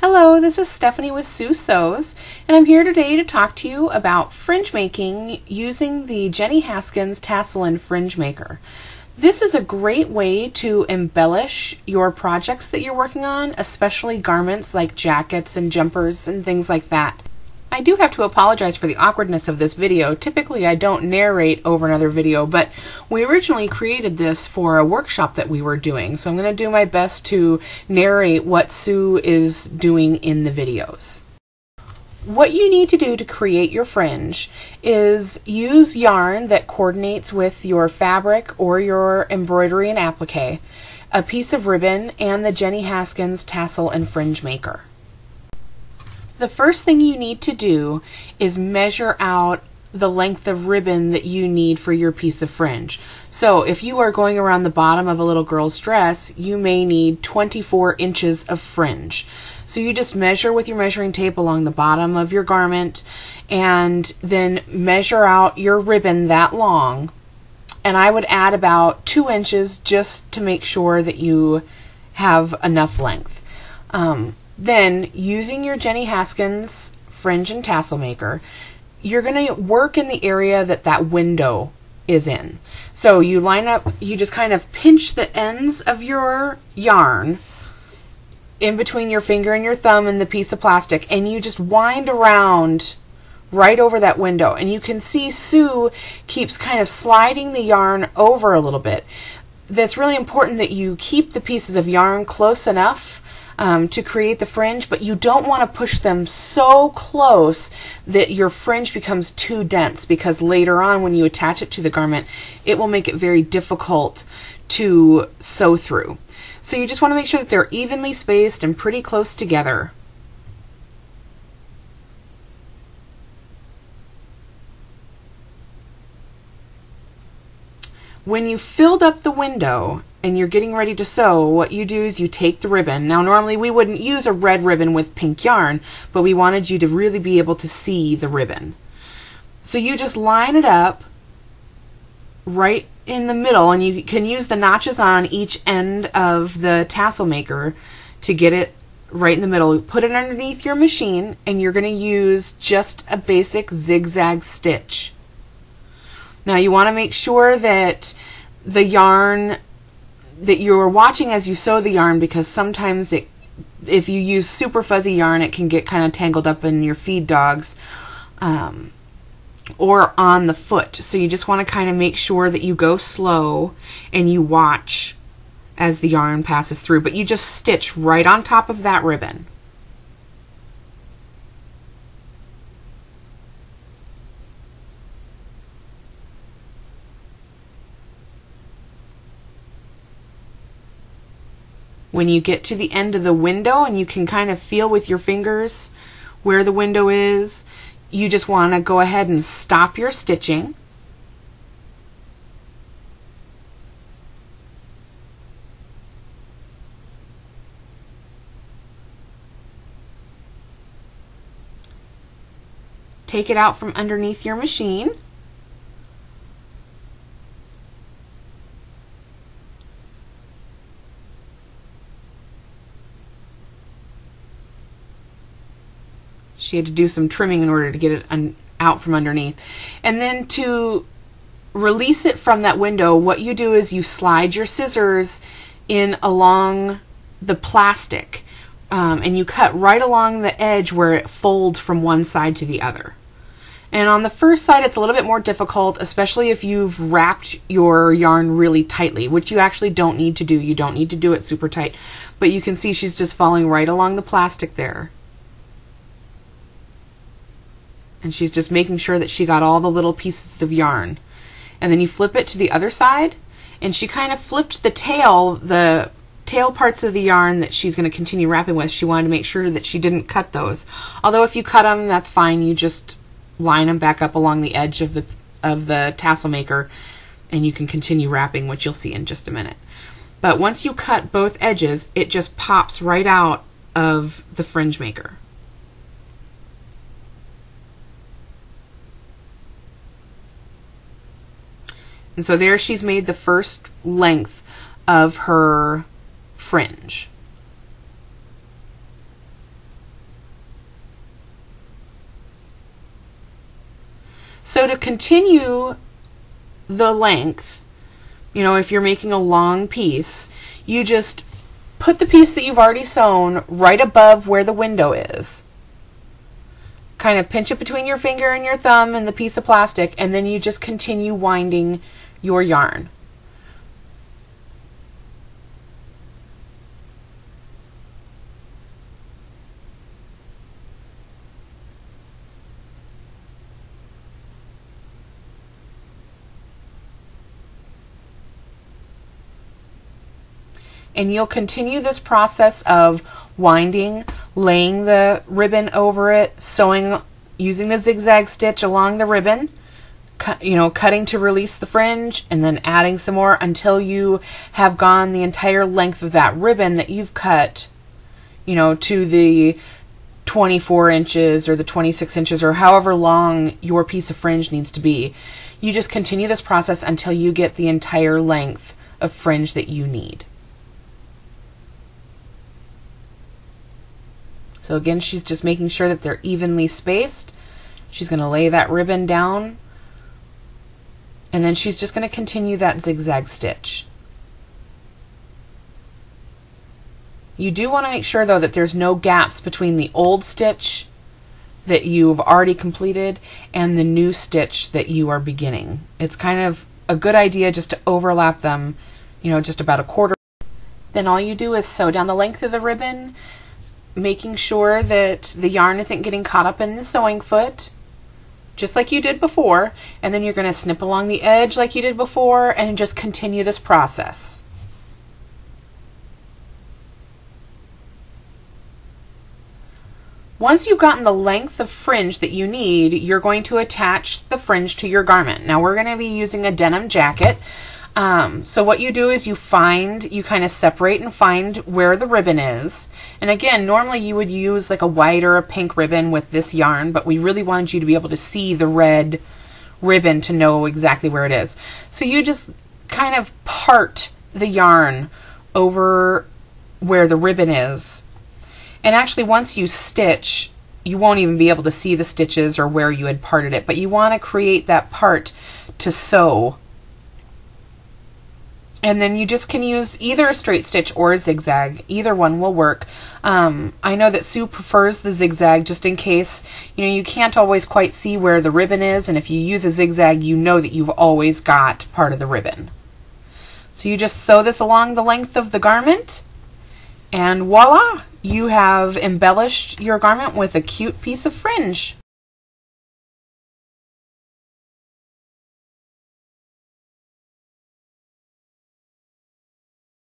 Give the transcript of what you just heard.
Hello, this is Stephanie with Sue Sews, and I'm here today to talk to you about fringe making using the Jenny Haskins Tassel and Fringe Maker. This is a great way to embellish your projects that you're working on, especially garments like jackets and jumpers and things like that. I do have to apologize for the awkwardness of this video. Typically I don't narrate over another video, but we originally created this for a workshop that we were doing, so I'm going to do my best to narrate what Sue is doing in the videos. What you need to do to create your fringe is use yarn that coordinates with your fabric or your embroidery and applique, a piece of ribbon, and the Jenny Haskins Tassel and Fringe Maker. The first thing you need to do is measure out the length of ribbon that you need for your piece of fringe. So if you are going around the bottom of a little girl's dress, you may need 24 inches of fringe. So you just measure with your measuring tape along the bottom of your garment and then measure out your ribbon that long. And I would add about 2 inches just to make sure that you have enough length. Then, using your Jenny Haskins Fringe and Tassel Maker, you're going to work in the area that window is in. So you line up, you just kind of pinch the ends of your yarn in between your finger and your thumb and the piece of plastic, and you just wind around right over that window. And you can see Sue keeps kind of sliding the yarn over a little bit. That's really important that you keep the pieces of yarn close enough to create the fringe, but you don't want to push them so close that your fringe becomes too dense, because later on when you attach it to the garment, it will make it very difficult to sew through. So you just want to make sure that they're evenly spaced and pretty close together. When you filled up the window and you're getting ready to sew, what you do is you take the ribbon. Now normally we wouldn't use a red ribbon with pink yarn, but we wanted you to really be able to see the ribbon. So you just line it up right in the middle, and you can use the notches on each end of the tassel maker to get it right in the middle. Put it underneath your machine, and you're going to use just a basic zigzag stitch. Now you want to make sure that the yarn that you're watching as you sew the yarn, because sometimes if you use super fuzzy yarn, it can get kind of tangled up in your feed dogs or on the foot. So you just want to kind of make sure that you go slow and you watch as the yarn passes through, but you just stitch right on top of that ribbon. When you get to the end of the window and you can kind of feel with your fingers where the window is, you just want to go ahead and stop your stitching. Take it out from underneath your machine. She had to do some trimming in order to get it out from underneath. And then to release it from that window, what you do is you slide your scissors in along the plastic, and you cut right along the edge where it folds from one side to the other. And on the first side it's a little bit more difficult, especially if you've wrapped your yarn really tightly, which you actually don't need to do. You don't need to do it super tight. But you can see she's just following right along the plastic there. And she's just making sure that she got all the little pieces of yarn. And then you flip it to the other side, and she kind of flipped the tail parts of the yarn that she's going to continue wrapping with. She wanted to make sure that she didn't cut those. Although if you cut them, that's fine. You just line them back up along the edge of the tassel maker, and you can continue wrapping, which you'll see in just a minute. But once you cut both edges, it just pops right out of the fringe maker. And so there she's made the first length of her fringe. So to continue the length, you know, if you're making a long piece, you just put the piece that you've already sewn right above where the window is. Kind of pinch it between your finger and your thumb and the piece of plastic, and then you just continue winding your yarn. And you'll continue this process of winding, laying the ribbon over it, sewing, using the zigzag stitch along the ribbon, cutting to release the fringe, and then adding some more until you have gone the entire length of that ribbon that you've cut, to the 24 inches or the 26 inches or however long your piece of fringe needs to be. You just continue this process until you get the entire length of fringe that you need. So again, she's just making sure that they're evenly spaced. She's going to lay that ribbon down, and then she's just going to continue that zigzag stitch. You do want to make sure though that there's no gaps between the old stitch that you've already completed and the new stitch that you are beginning. It's kind of a good idea just to overlap them, just about a quarter. Then all you do is sew down the length of the ribbon, making sure that the yarn isn't getting caught up in the sewing foot, just like you did before, and then you're going to snip along the edge like you did before and just continue this process. Once you've gotten the length of fringe that you need, you're going to attach the fringe to your garment. Now we're going to be using a denim jacket. So what you do is you kind of separate and find where the ribbon is. And again, normally you would use like a white or a pink ribbon with this yarn, but we really wanted you to be able to see the red ribbon to know exactly where it is. So you just kind of part the yarn over where the ribbon is. And actually once you stitch, you won't even be able to see the stitches or where you had parted it, but you want to create that part to sew. And then you just can use either a straight stitch or a zigzag. Either one will work. I know that Sue prefers the zigzag just in case, you can't always quite see where the ribbon is, and if you use a zigzag, you know that you've always got part of the ribbon. So you just sew this along the length of the garment, and voila! You have embellished your garment with a cute piece of fringe.